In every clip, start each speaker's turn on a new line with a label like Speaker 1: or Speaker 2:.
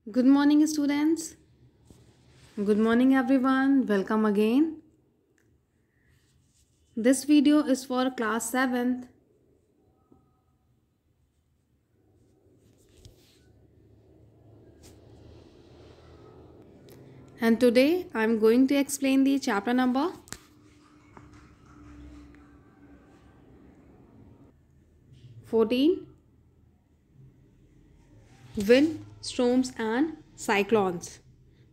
Speaker 1: Good morning, students. Good morning, everyone. Welcome again. This video is for class 7th. And today I'm going to explain the chapter number 14, Wind, Storms and Cyclones.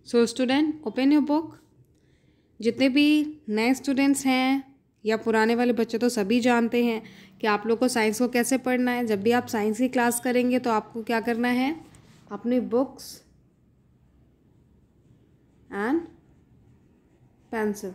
Speaker 1: So student, open your book. जितने भी नए students हैं या पुराने वाले बच्चे तो सभी जानते हैं कि आप लोग को साइंस को कैसे पढ़ना है। जब भी आप साइंस की क्लास करेंगे तो आपको क्या करना है, अपनी बुक्स एंड पेंसिल,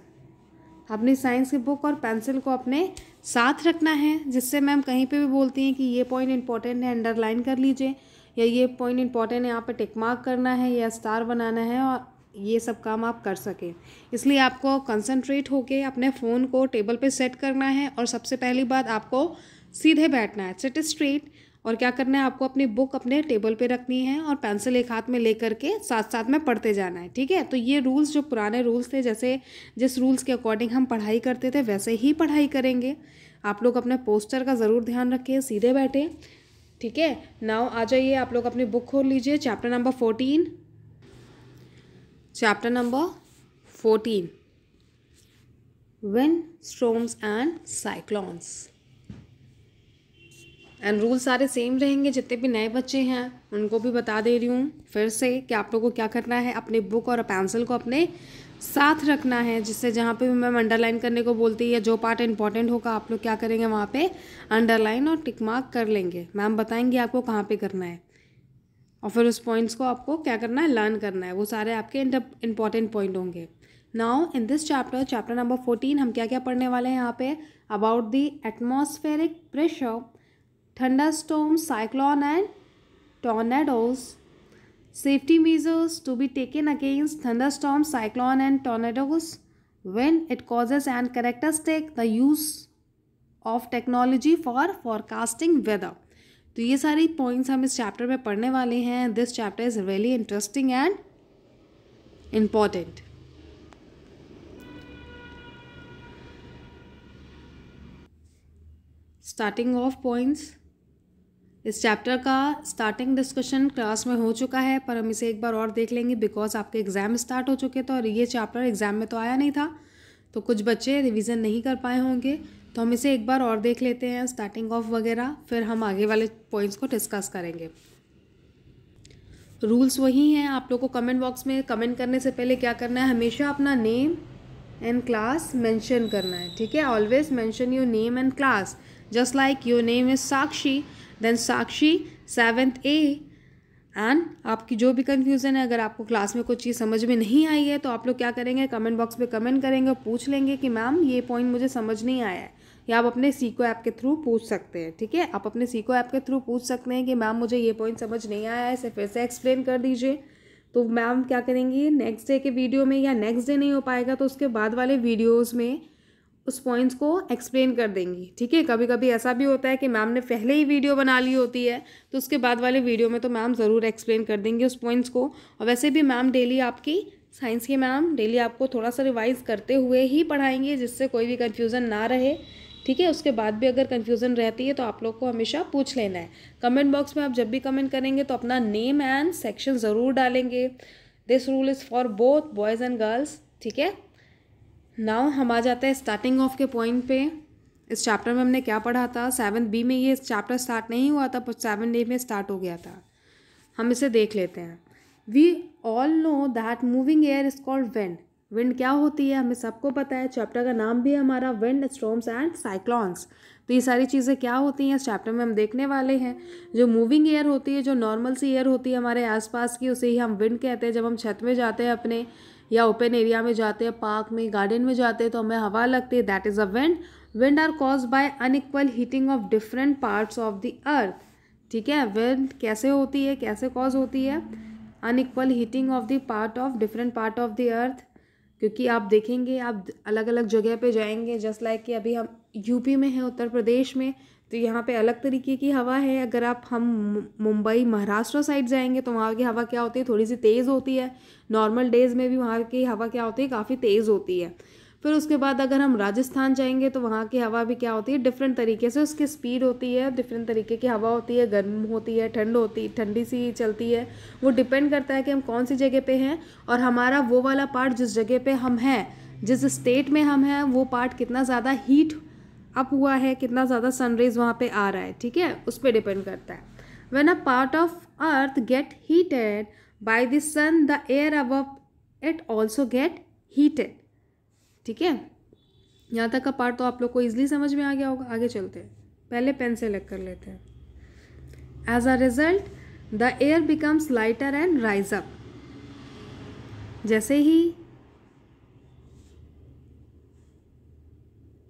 Speaker 1: अपनी साइंस की बुक और पेंसिल को अपने साथ रखना है, जिससे मैम कहीं पे भी बोलती हैं कि ये पॉइंट इंपॉर्टेंट है अंडरलाइन कर लीजिए, या ये पॉइंट इंपॉर्टेंट है यहाँ पे टिक मार्क करना है या स्टार बनाना है, और ये सब काम आप कर सकें। इसलिए आपको कंसंट्रेट होके अपने फ़ोन को टेबल पे सेट करना है और सबसे पहली बात आपको सीधे बैठना है, सिट स्ट्रेट। और क्या करना है, आपको अपनी बुक अपने टेबल पे रखनी है और पेंसिल एक हाथ में लेकर के साथ साथ में पढ़ते जाना है, ठीक है। तो ये रूल्स जो पुराने रूल्स थे, जैसे जिस रूल्स के अकॉर्डिंग हम पढ़ाई करते थे वैसे ही पढ़ाई करेंगे। आप लोग अपने पोस्टर का ज़रूर ध्यान रखिए, सीधे बैठे, ठीक है। नाउ आ जाइए, आप लोग अपनी बुक खोल लीजिए, chapter number 14, chapter number 14, wind, storms and cyclones. And rule सारे सेम रहेंगे। जितने भी नए बच्चे हैं उनको भी बता दे रही हूँ फिर से कि आप लोगों को क्या करना है, अपनी बुक और पेंसिल को अपने साथ रखना है, जिससे जहाँ पे भी मैम अंडरलाइन करने को बोलती है, जो पार्ट इंपॉर्टेंट होगा आप लोग क्या करेंगे, वहाँ पे अंडरलाइन और टिक मार्क कर लेंगे। मैम बताएंगे आपको कहाँ पे करना है, और फिर उस पॉइंट्स को आपको क्या करना है, लर्न करना है। वो सारे आपके इंपॉर्टेंट पॉइंट होंगे। Now in this chapter number 14 हम क्या क्या पढ़ने वाले हैं यहाँ पे, about the atmospheric pressure, thunderstorms, cyclone and tornadoes, safety measures to be taken against thunderstorms, cyclone and tornadoes when it causes, and characteristic the use of technology for forecasting weather। तो ये सारी पॉइंट्स हम इस chapter में पढ़ने वाले हैं। This chapter is really interesting and important. Starting of points, इस चैप्टर का स्टार्टिंग डिस्कशन क्लास में हो चुका है, पर हम इसे एक बार और देख लेंगे बिकॉज आपके एग्ज़ाम स्टार्ट हो चुके थे और ये चैप्टर एग्ज़ाम में तो आया नहीं था, तो कुछ बच्चे रिवीजन नहीं कर पाए होंगे। तो हम इसे एक बार और देख लेते हैं, स्टार्टिंग ऑफ वगैरह, फिर हम आगे वाले पॉइंट्स को डिस्कस करेंगे। रूल्स वही हैं। आप लोग को कमेंट बॉक्स में कमेंट करने से पहले क्या करना है, हमेशा अपना नेम एंड क्लास मेंशन करना है, ठीक है। Always mention your name and class, just like your name is Sakshi, then Sakshi 7th A। And आपकी जो भी कन्फ्यूज़न है, अगर आपको क्लास में कुछ चीज़ समझ में नहीं आई है तो आप लोग क्या करेंगे, कमेंट बॉक्स में कमेंट करेंगे और पूछ लेंगे कि मैम ये पॉइंट मुझे समझ नहीं आया है, या आप अपने सीको ऐप के थ्रू पूछ सकते हैं, ठीक है। आप अपने सीको ऐप के थ्रू पूछ सकते हैं कि मैम मुझे ये पॉइंट समझ नहीं आया है, इसे फिर से एक्सप्लेन कर दीजिए। तो मैम क्या करेंगी, नेक्स्ट डे के वीडियो में, या नेक्स्ट डे नहीं हो पाएगा तो उसके बाद वाले वीडियोज़ में उस पॉइंट्स को एक्सप्लेन कर देंगी, ठीक है। कभी कभी ऐसा भी होता है कि मैम ने पहले ही वीडियो बना ली होती है, तो उसके बाद वाले वीडियो में तो मैम ज़रूर एक्सप्लेन कर देंगे उस पॉइंट्स को। और वैसे भी मैम डेली आपकी साइंस की मैम डेली आपको थोड़ा सा रिवाइज करते हुए ही पढ़ाएंगे, जिससे कोई भी कन्फ्यूज़न ना रहे, ठीक है। उसके बाद भी अगर कन्फ्यूज़न रहती है तो आप लोग को हमेशा पूछ लेना है। कमेंट बॉक्स में आप जब भी कमेंट करेंगे तो अपना नेम एंड सेक्शन ज़रूर डालेंगे। This rule is for both boys and girls, ठीक है। नाउ हम आ जाते हैं स्टार्टिंग ऑफ के पॉइंट पे। इस चैप्टर में हमने क्या पढ़ा था, 7th B में ये चैप्टर स्टार्ट नहीं हुआ था, पर 7th A में स्टार्ट हो गया था। हम इसे देख लेते हैं। We all know that moving air is called wind. Wind क्या होती है हमें सबको पता है, चैप्टर का नाम भी है हमारा विंड, स्टॉर्म्स एंड साइक्लोन्स। तो ये सारी चीज़ें क्या होती हैं इस चैप्टर में हम देखने वाले हैं। जो मूविंग एयर होती है, जो नॉर्मल सी एयर होती है हमारे आसपास की, उसे ही हम विंड कहते हैं। जब हम छत में जाते हैं अपने, या ओपन एरिया में जाते हैं, पार्क में, गार्डन में जाते हैं, तो हमें हवा लगती है, that is a wind. Wind are cause by unequal heating of different parts of the earth, ठीक है। विंड कैसे होती है, कैसे कॉज होती है, unequal heating of the part of different part of the अर्थ। क्योंकि आप देखेंगे, आप अलग अलग जगह पे जाएंगे, जस्ट लाइक कि अभी हम यूपी में हैं, उत्तर प्रदेश में, तो यहाँ पे अलग तरीके की हवा है। अगर हम मुंबई महाराष्ट्र साइड जाएंगे तो वहाँ की हवा क्या होती है, थोड़ी सी तेज़ होती है। नॉर्मल डेज़ में भी वहाँ की हवा क्या होती है, काफ़ी तेज़ होती है। फिर उसके बाद अगर हम राजस्थान जाएंगे तो वहाँ की हवा भी क्या होती है, डिफरेंट तरीके से उसकी स्पीड होती है, डिफरेंट तरीके की हवा होती है, गर्म होती है, ठंडी सी चलती है। वो डिपेंड करता है कि हम कौन सी जगह पे हैं और हमारा वो वाला पार्ट जिस जगह पे हम हैं, जिस स्टेट में हम हैं, वो पार्ट कितना ज़्यादा हीट अप हुआ है, कितना ज़्यादा सनरेज वहाँ पे आ रहा है, ठीक है, उस पर डिपेंड करता है। When a part of earth get heated by the sun the air above it also get heated, ठीक है। यहाँ तक का पार्ट तो आप लोग को ईजिली समझ में आ गया होगा। आगे चलते हैं, पहले पेन से लिख कर लेते हैं। As a result the air becomes lighter and rise up. जैसे ही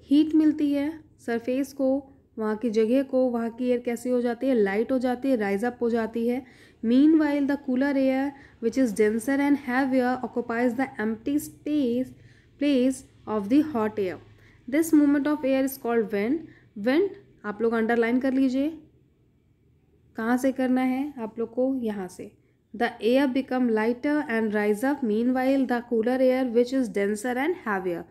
Speaker 1: हीट मिलती है सरफेस को, वहाँ की जगह को, वहाँ की एयर कैसी हो जाती है, लाइट हो जाती है, राइज अप हो जाती है। Mean while the cooler air which is denser and heavier occupies the empty space place of the hot air. This movement of air is called wind. Wind आप लोग अंडरलाइन कर लीजिए। कहाँ से करना है आप लोग को, यहाँ से। The air become lighter and rise up mean while the cooler air which is denser and heavier.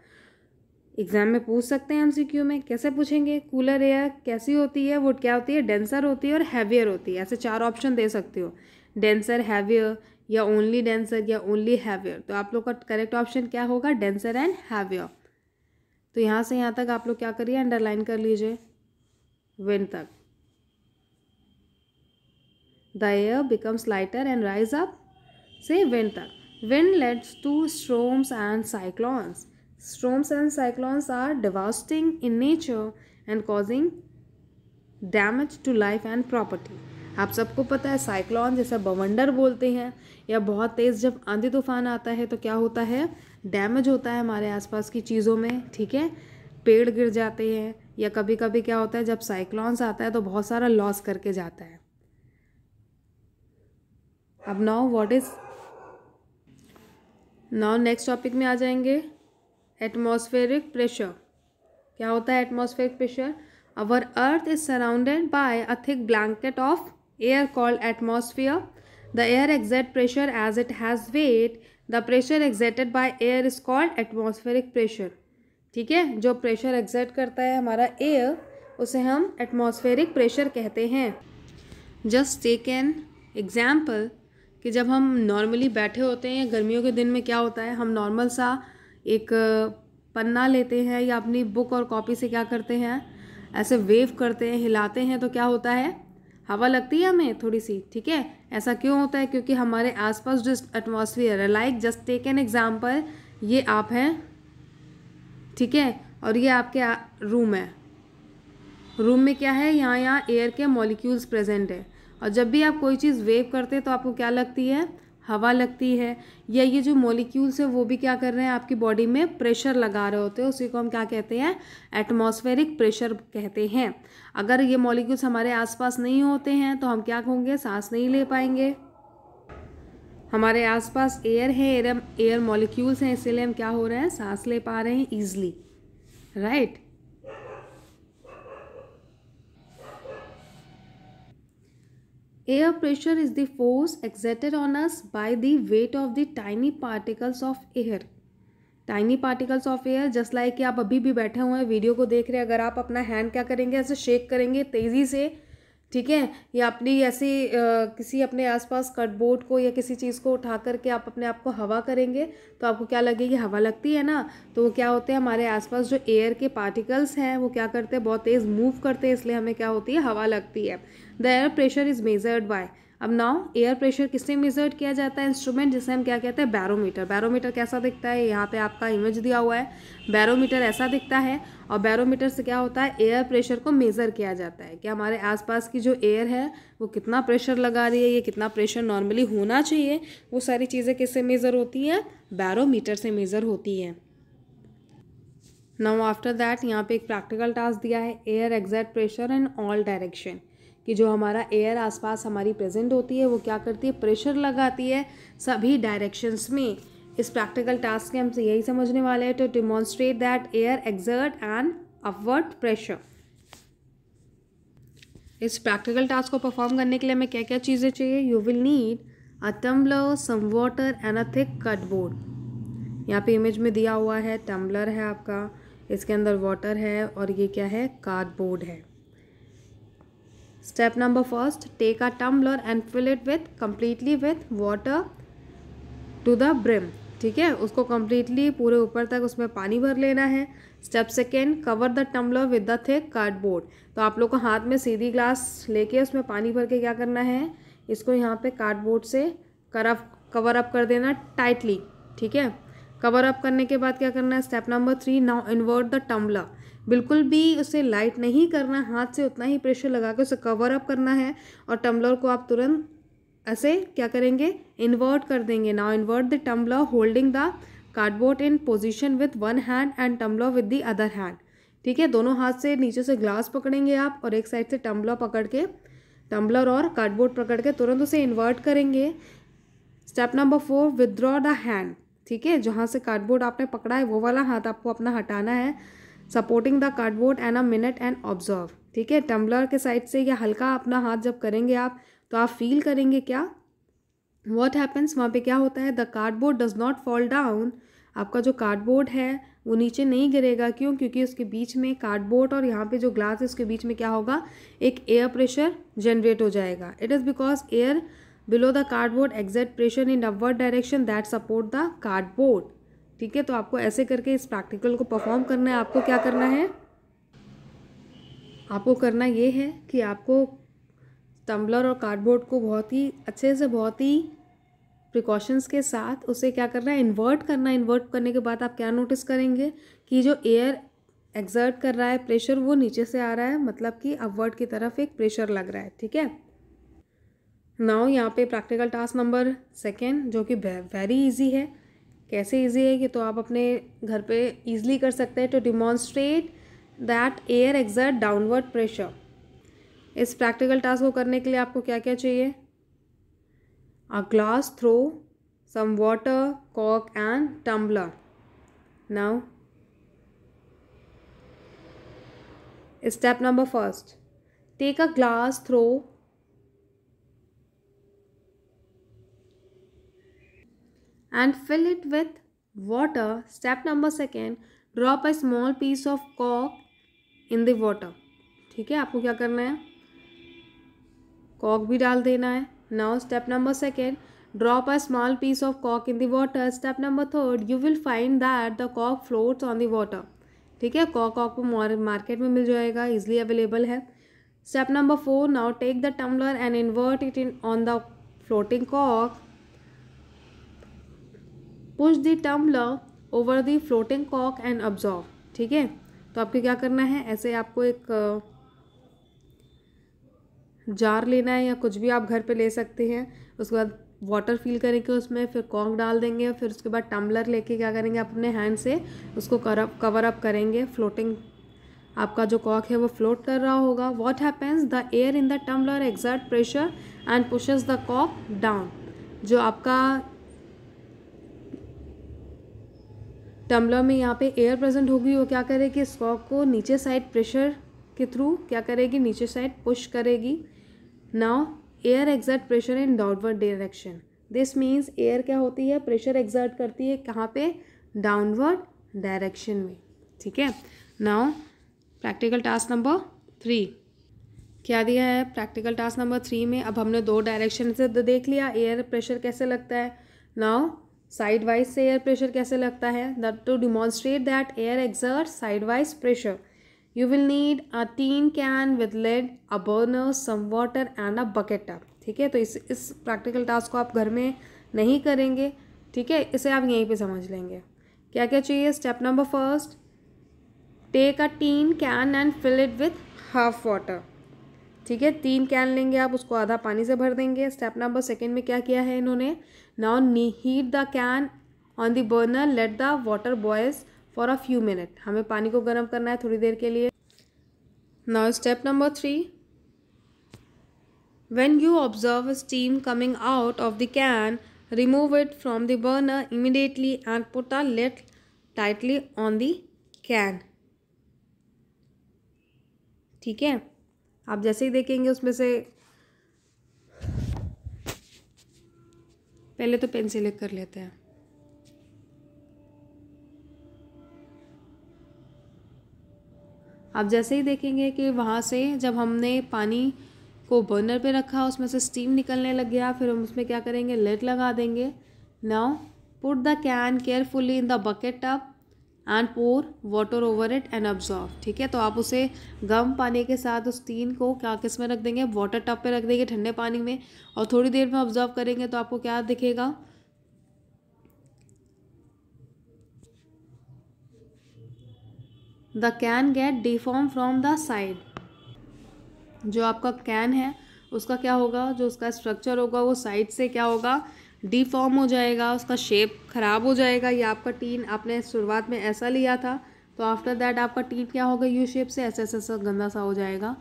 Speaker 1: Exam में पूछ सकते हैं एमसीक्यू में, कैसे पूछेंगे, कूलर एयर कैसी होती है, वो क्या होती है, डेंसर होती है और हैवियर होती है। ऐसे 4 ऑप्शन दे सकते हो, डेंसर, हैवियर या ओनली डेंसर या ओनली हैवियर। तो आप लोग का करेक्ट ऑप्शन क्या होगा, डेंसर एंड हैवियर। तो यहाँ से यहाँ तक आप लोग क्या करिए, अंडरलाइन कर लीजिए विंड तक। The air becomes lighter and rise up से विंड तक। Wind leads to storms and cyclones. Storms and cyclones are devastating in nature and causing damage to life and property. आप सबको पता है साइक्लोन जैसा बवंडर बोलते हैं, या बहुत तेज़ जब आंधी तूफान आता है तो क्या होता है, डैमेज होता है हमारे आसपास की चीज़ों में, ठीक है, पेड़ गिर जाते हैं, या कभी कभी क्या होता है जब साइक्लोन्स आता है तो बहुत सारा लॉस करके जाता है। अब नाउ नेक्स्ट टॉपिक में आ जाएंगे, एटमॉस्फेरिक प्रेशर। क्या होता है atmospheric pressure? Our earth is surrounded by a thick blanket of air called atmosphere. The air exert pressure as it has weight. The pressure exerted by air is called atmospheric pressure, ठीक है। जो pressure exert करता है हमारा air, उसे हम atmospheric pressure कहते हैं। जस्ट टेक एन एग्जाम्पल कि जब हम नॉर्मली बैठे होते हैं, गर्मियों के दिन में क्या होता है, हम नॉर्मल सा एक पन्ना लेते हैं या अपनी बुक और कॉपी से क्या करते हैं, ऐसे वेव करते हैं, हिलाते हैं, तो क्या होता है, हवा लगती है हमें थोड़ी सी, ठीक है। ऐसा क्यों होता है? क्योंकि हमारे आसपास जो एटमॉस्फेयर है, like just take an example, ये आप हैं, ठीक है, और ये आपके रूम है। रूम में क्या है, यहाँ एयर के मॉलिक्यूल्स प्रेजेंट है, और जब भी आप कोई चीज़ वेव करते हैं तो आपको क्या लगती है, हवा लगती है, या ये जो मॉलिक्यूल्स है वो भी क्या कर रहे हैं, आपकी बॉडी में प्रेशर लगा रहे होते हैं, उसी को हम क्या कहते हैं, एटमॉस्फेरिक प्रेशर कहते हैं। अगर ये मॉलिक्यूल्स हमारे आसपास नहीं होते हैं तो हम क्या होंगे, सांस नहीं ले पाएंगे। हमारे आसपास एयर है, एयर मॉलिक्यूल्स हैं, इसीलिए हम क्या हो रहे हैं, सांस ले पा रहे हैं easily, right. Air pressure is the force exerted on us by the weight of the tiny particles of air. Tiny particles of air, just like कि आप अभी भी बैठे हुए हैं, वीडियो को देख रहे हैं, अगर आप अपना हैंड क्या करेंगे, ऐसे शेक करेंगे तेज़ी से, ठीक है, या अपनी ऐसी किसी अपने आसपास कार्डबोर्ड को या किसी चीज़ को उठा करके आप अपने आप को हवा करेंगे तो आपको क्या लगेगी, हवा लगती है ना। तो वो क्या होते हैं, हमारे आसपास जो एयर के पार्टिकल्स हैं वो क्या करते हैं, बहुत तेज़ मूव करते हैं, इसलिए हमें क्या होती है, हवा लगती है। The air pressure is measured by, अब नाउ एयर प्रेशर किससे मेजर्ड किया जाता है, इंस्ट्रूमेंट जिसे हम क्या कहते हैं, बैरोमीटर। बैरोमीटर कैसा दिखता है, यहाँ पे आपका इमेज दिया हुआ है, बैरोमीटर ऐसा दिखता है, और बैरोमीटर से क्या होता है, एयर प्रेशर को मेज़र किया जाता है कि हमारे आसपास की जो एयर है वो कितना प्रेशर लगा रही है, ये कितना प्रेशर नॉर्मली होना चाहिए, वो सारी चीज़ें किससे मेज़र होती हैं, बैरोमीटर से मेज़र होती हैं। नाउ आफ्टर दैट यहाँ पे एक प्रैक्टिकल टास्क दिया है, air exert pressure in all direction, कि जो हमारा एयर आसपास हमारी प्रेजेंट होती है वो क्या करती है, प्रेशर लगाती है सभी डायरेक्शंस में। इस प्रैक्टिकल टास्क के हमसे यही समझने वाले हैं, to demonstrate that air exert and upward pressure. इस प्रैक्टिकल टास्क को परफॉर्म करने के लिए हमें क्या क्या चीज़ें चाहिए? You will need a tumbler, some water and a thick cardboard. यहाँ पे इमेज में दिया हुआ है टम्बलर है आपका, इसके अंदर वाटर है और ये क्या है? कार्डबोर्ड है। Step number first, take a tumbler and fill it with completely with water to the brim. ठीक है, उसको कम्प्लीटली पूरे ऊपर तक उसमें पानी भर लेना है। Step second, cover the tumbler with the thick cardboard. तो आप लोग को हाथ में सीधी ग्लास लेके उसमें पानी भर के क्या करना है? इसको यहाँ पे कार्डबोर्ड से कवर अप कर देना टाइटली। ठीक है, कवर अप करने के बाद क्या करना है? Step number 3, now invert the tumbler. बिल्कुल भी उसे लाइट नहीं करना, हाथ से उतना ही प्रेशर लगा के उसे कवर अप करना है और टम्बलर को आप तुरंत ऐसे क्या करेंगे? इन्वर्ट कर देंगे। Now invert the tumbler holding the cardboard in position with one hand and tumbler with the other hand. ठीक है, दोनों हाथ से नीचे से ग्लास पकड़ेंगे आप और एक साइड से टम्बलर पकड़ के, टम्बलर और कार्डबोर्ड पकड़ के तुरंत उसे इन्वर्ट करेंगे। Step number 4, withdraw the hand. ठीक है, जहाँ से कार्डबोर्ड आपने पकड़ा है वो वाला हाथ आपको अपना हटाना है। Supporting the cardboard and a minute and observe. ठीक है, टम्बलर के साइड से या हल्का अपना हाथ जब करेंगे आप तो आप फील करेंगे क्या? वॉट हैपन्स, वहाँ पे क्या होता है? The cardboard does not fall down. आपका जो कार्डबोर्ड है वो नीचे नहीं गिरेगा। क्यों? क्योंकि उसके बीच में कार्डबोर्ड और यहाँ पे जो ग्लास है उसके बीच में क्या होगा? एक एयर प्रेशर जनरेट हो जाएगा। It is because air below the cardboard exert pressure in upward direction that support the cardboard. ठीक है, तो आपको ऐसे करके इस प्रैक्टिकल को परफॉर्म करना है। आपको क्या करना है? आपको करना ये है कि आपको टम्बलर और कार्डबोर्ड को बहुत ही अच्छे से, बहुत ही प्रिकॉशंस के साथ उसे क्या करना है? इन्वर्ट करना है। इन्वर्ट करने के बाद आप क्या नोटिस करेंगे कि जो एयर एक्सर्ट कर रहा है प्रेशर वो नीचे से आ रहा है, मतलब कि अपवर्ड की तरफ एक प्रेशर लग रहा है। ठीक है, नाउ यहाँ पे प्रैक्टिकल टास्क नंबर 2 जो कि वेरी इजी है। कैसे इजी है कि तो आप अपने घर पे इजीली कर सकते हैं। To demonstrate that air exert downward pressure. इस प्रैक्टिकल टास्क को करने के लिए आपको क्या क्या चाहिए? A glass trough, some water, कॉक and tumbler. Now step number first, take a glass trough and fill it with water. Step number 2, drop a small piece of cork in the water. ठीक है, आपको क्या करना है? Kock भी डाल देना है। Now step number 2, drop a small piece of कॉक in the water. Step number 3, you will find that the कॉक फ्लोट्स ऑन द वाटर। ठीक है, कॉक आपको मार्केट में मिल जाएगा, इजिली अवेलेबल है। Step number 4, now take the tumbler and invert it in on the floating कॉक। Push the tumbler over the floating कॉक एंड ऑब्जर्व। ठीक है, तो आपको क्या करना है? ऐसे आपको एक जार लेना है या कुछ भी आप घर पे ले सकते हैं। उसके बाद वाटर फिल करेंगे उसमें, फिर कॉक डाल देंगे, फिर उसके बाद टम्बलर लेके क्या करेंगे? अपने हैंड से उसको कवर अप करेंगे। फ्लोटिंग आपका जो कॉक है वो फ्लोट कर रहा होगा। What happens? The air in the tumbler exert pressure and pushes the कॉक डाउन। जो आपका टम्बलर में यहाँ पे एयर प्रेजेंट होगी वो क्या करेगी? इस कॉक को नीचे साइड प्रेशर के थ्रू क्या करेगी? नीचे साइड पुश करेगी। Now air exert pressure in downward direction. This means air क्या होती है? प्रेशर एक्सर्ट करती है कहाँ पे? डाउनवर्ड डायरेक्शन में। ठीक है, नाउ प्रैक्टिकल टास्क नंबर 3 क्या दिया है? प्रैक्टिकल टास्क नंबर 3 में अब हमने 2 डायरेक्शन से देख लिया एयर प्रेशर कैसे लगता है। नाउ साइड वाइज से एयर प्रेशर कैसे लगता है? That to demonstrate that air exert side wise pressure, you will need a tin can with lid, a burner, some water and a bucket tub. ठीक है, तो इस प्रैक्टिकल टास्क को आप घर में नहीं करेंगे। ठीक है, इसे आप यहीं पे समझ लेंगे। क्या क्या चाहिए? Step number first, take a tin can and fill it with half water. ठीक है, 3 कैन लेंगे आप, उसको आधा पानी से भर देंगे। स्टेप नंबर 2 में क्या किया है इन्होंने? Now heat the can on the burner, let the water boils for a few minute. हमें पानी को गर्म करना है थोड़ी देर के लिए। Now step number 3, when you observe steam coming out of the can, remove it from the burner immediately and put a lid tightly on the can. ठीक है, आप जैसे ही देखेंगे उसमें से, पहले तो पेन सिलेक्ट कर लेते हैं। आप जैसे ही देखेंगे कि वहाँ से जब हमने पानी को बर्नर पे रखा, उसमें से स्टीम निकलने लग गया, फिर हम उसमें क्या करेंगे, लिड लगा देंगे। Now put the can carefully in the bucket tub and pour water over it and observe. ठीक है, तो आप उसे गर्म पानी के साथ उस टीन को क्या किस में रख देंगे, वाटर टब पे रख देंगे, ठंडे पानी में, और थोड़ी देर में ऑब्जर्व करेंगे तो आपको क्या दिखेगा, the can get deform from the side. जो आपका कैन है उसका क्या होगा, जो उसका स्ट्रक्चर होगा वो साइड से क्या होगा, डिफॉर्म हो जाएगा, उसका शेप खराब हो जाएगा। या आपका टीन आपने शुरुआत में ऐसा लिया था तो आफ्टर दैट आपका टीन क्या होगा, यू शेप से ऐसा ऐसा ऐसा गंदा सा हो जाएगा।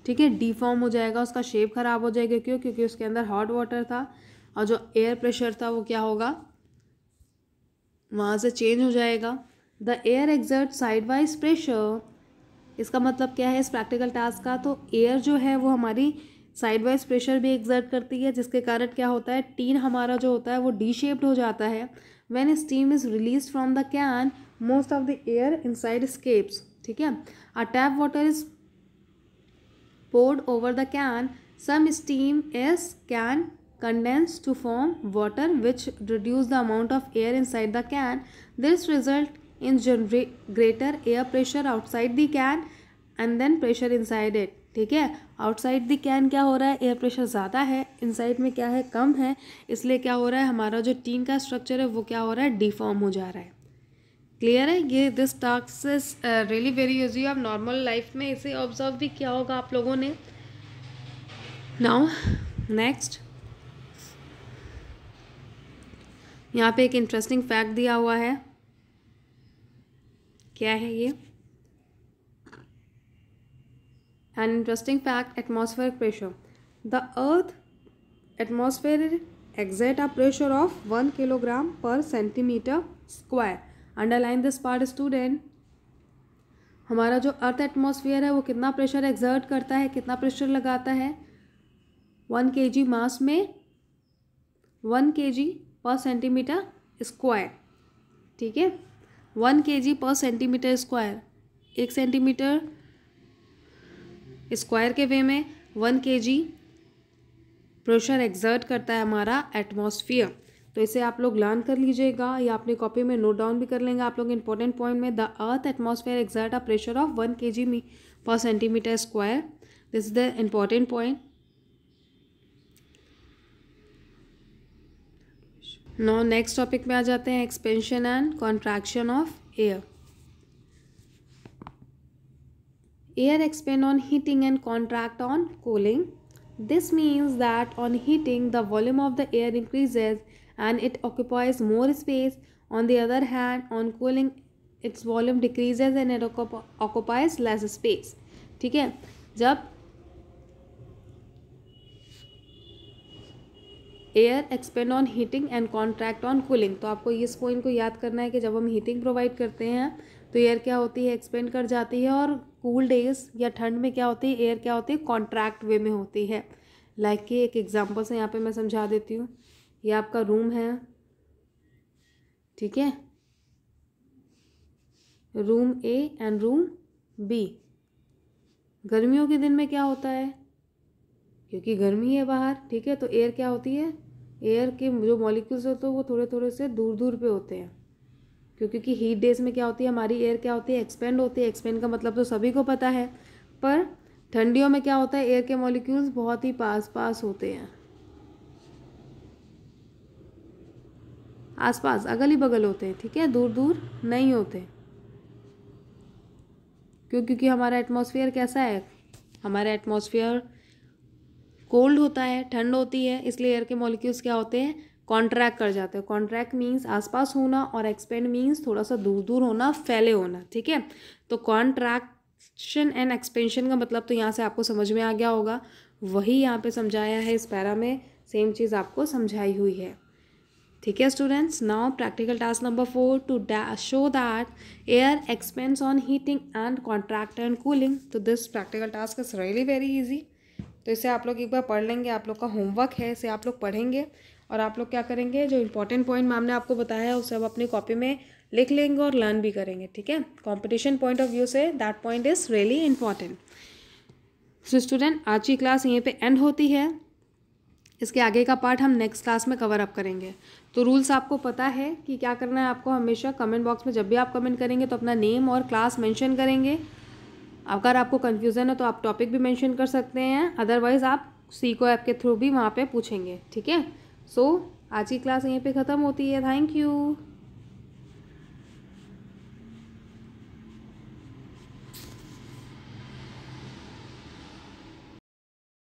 Speaker 1: ठीक है, डिफॉर्म हो जाएगा, उसका शेप खराब हो जाएगा। क्यों? क्योंकि उसके अंदर हॉट वाटर था और जो एयर प्रेशर था वो क्या होगा, वहाँ से चेंज हो जाएगा। The air exert side wise pressure. इसका मतलब क्या है इस प्रैक्टिकल टास्क का, तो एयर जो है वो हमारी साइड वाइज प्रेशर भी एक्सर्ट करती है, जिसके कारण क्या होता है, टीन हमारा जो होता है वो डी शेप्ड हो जाता है। When steam is release from the can most of the air inside scapes. ठीक है, अ tap water is poured over the can, some steam is can condense to form water which reduce the amount of air inside the can. This result in greater air pressure outside the can and then pressure inside it. ठीक है, outside the can क्या हो रहा है, air pressure ज़्यादा है, inside में क्या है, कम है, इसलिए क्या हो रहा है, हमारा जो टीन का स्ट्रक्चर है वो क्या हो रहा है, डिफॉर्म हो जा रहा है। क्लियर है? ये this task is really very easy. आप नॉर्मल लाइफ में इसे ऑब्जर्व भी किया होगा आप लोगों ने। नाउ नेक्स्ट, यहाँ पे एक इंटरेस्टिंग फैक्ट दिया हुआ है। क्या है ये? An interesting fact, atmospheric pressure. The earth atmosphere exert a pressure of 1 kilogram per centimeter square. Underline this part student. हमारा जो अर्थ एटमॉस्फेयर है वो कितना प्रेशर एक्सर्ट करता है, कितना प्रेशर लगाता है, 1 kg मास में 1 kg पर सेंटीमीटर स्क्वायर। ठीक है, 1 kg पर सेंटीमीटर स्क्वायर, 1 सेंटीमीटर स्क्वायर के वे में 1 kg प्रेशर एक्सर्ट करता है हमारा एटमॉस्फेयर। तो इसे आप लोग लर्न कर लीजिएगा या अपनी कॉपी में नोट डाउन भी कर लेंगे आप लोग इंपॉर्टेंट पॉइंट में। The earth atmosphere exert a pressure of 1 kg पर centimetre square. This is the important point. Now next topic में आ जाते हैं, expansion and contraction of air. Air expand on heating and contract on cooling. This means that on heating, the volume of the air increases and it occupies more space. On the other hand, on cooling, its volume decreases and it occupies less space. ठीक है, जब air expand on heating and contract on cooling, तो आपको इस point को याद करना है कि जब हम हीटिंग प्रोवाइड करते हैं तो एयर क्या होती है, एक्सपेंड कर जाती है, और कूल डेज या ठंड में क्या होती है, एयर क्या होती है, कॉन्ट्रैक्ट वे में होती है। लाइक कि एक एग्जांपल से यहाँ पे मैं समझा देती हूँ। ये आपका रूम है, ठीक है, room A and room B. गर्मियों के दिन में क्या होता है, क्योंकि गर्मी है बाहर, ठीक है, तो एयर क्या होती है, एयर के जो मॉलिक्यूल्स होते हैं वो थोड़े थोड़े से दूर दूर पे होते हैं। क्योंकि हीट डेज में क्या होती है, हमारी एयर क्या होती है, एक्सपेंड होती है। एक्सपेंड का मतलब तो सभी को पता है, पर ठंडियों में क्या होता है, एयर के मॉलिक्यूल्स बहुत ही पास पास होते हैं, आसपास अगल ही बगल होते हैं, ठीक है, दूर दूर नहीं होते। क्योंकि हमारा एटमॉस्फेयर कैसा है, हमारा एटमॉस्फेयर कोल्ड होता है, ठंड होती है, इसलिए एयर के मॉलिक्यूल्स क्या होते हैं, कॉन्ट्रैक्ट कर जाते हैं। कॉन्ट्रैक्ट मीन्स आसपास होना और एक्सपेंड मीन्स थोड़ा सा दूर दूर होना, फैले होना। ठीक है, तो कॉन्ट्रैक्शन एंड एक्सपेंशन का मतलब तो यहाँ से आपको समझ में आ गया होगा, वही यहाँ पे समझाया है इस पैरा में, सेम चीज़ आपको समझाई हुई है। ठीक है students, now practical task number 4 to show that air expands on heating and contract and cooling. तो this practical task is really very easy. तो इसे आप लोग एक बार पढ़ लेंगे, आप लोग का होमवर्क है, इसे आप लोग पढ़ेंगे और आप लोग क्या करेंगे, जो इंपॉर्टेंट पॉइंट मैम ने आपको बताया है उसे अब अपनी कॉपी में लिख लेंगे और लर्न भी करेंगे। ठीक है, competition point of view say that point is really important. So student, आज की क्लास यहीं पे एंड होती है। इसके आगे का पार्ट हम नेक्स्ट क्लास में कवर अप करेंगे। तो रूल्स आपको पता है कि क्या करना है आपको। हमेशा कमेंट बॉक्स में जब भी आप कमेंट करेंगे तो अपना नेम और क्लास मेंशन करेंगे। अगर आपको कन्फ्यूज़न है तो आप टॉपिक भी मेंशन कर सकते हैं, अदरवाइज़ आप सीको ऐप के थ्रू भी वहाँ पे पूछेंगे। ठीक है, सो आज की क्लास यहीं पे ख़त्म होती है। Thank you.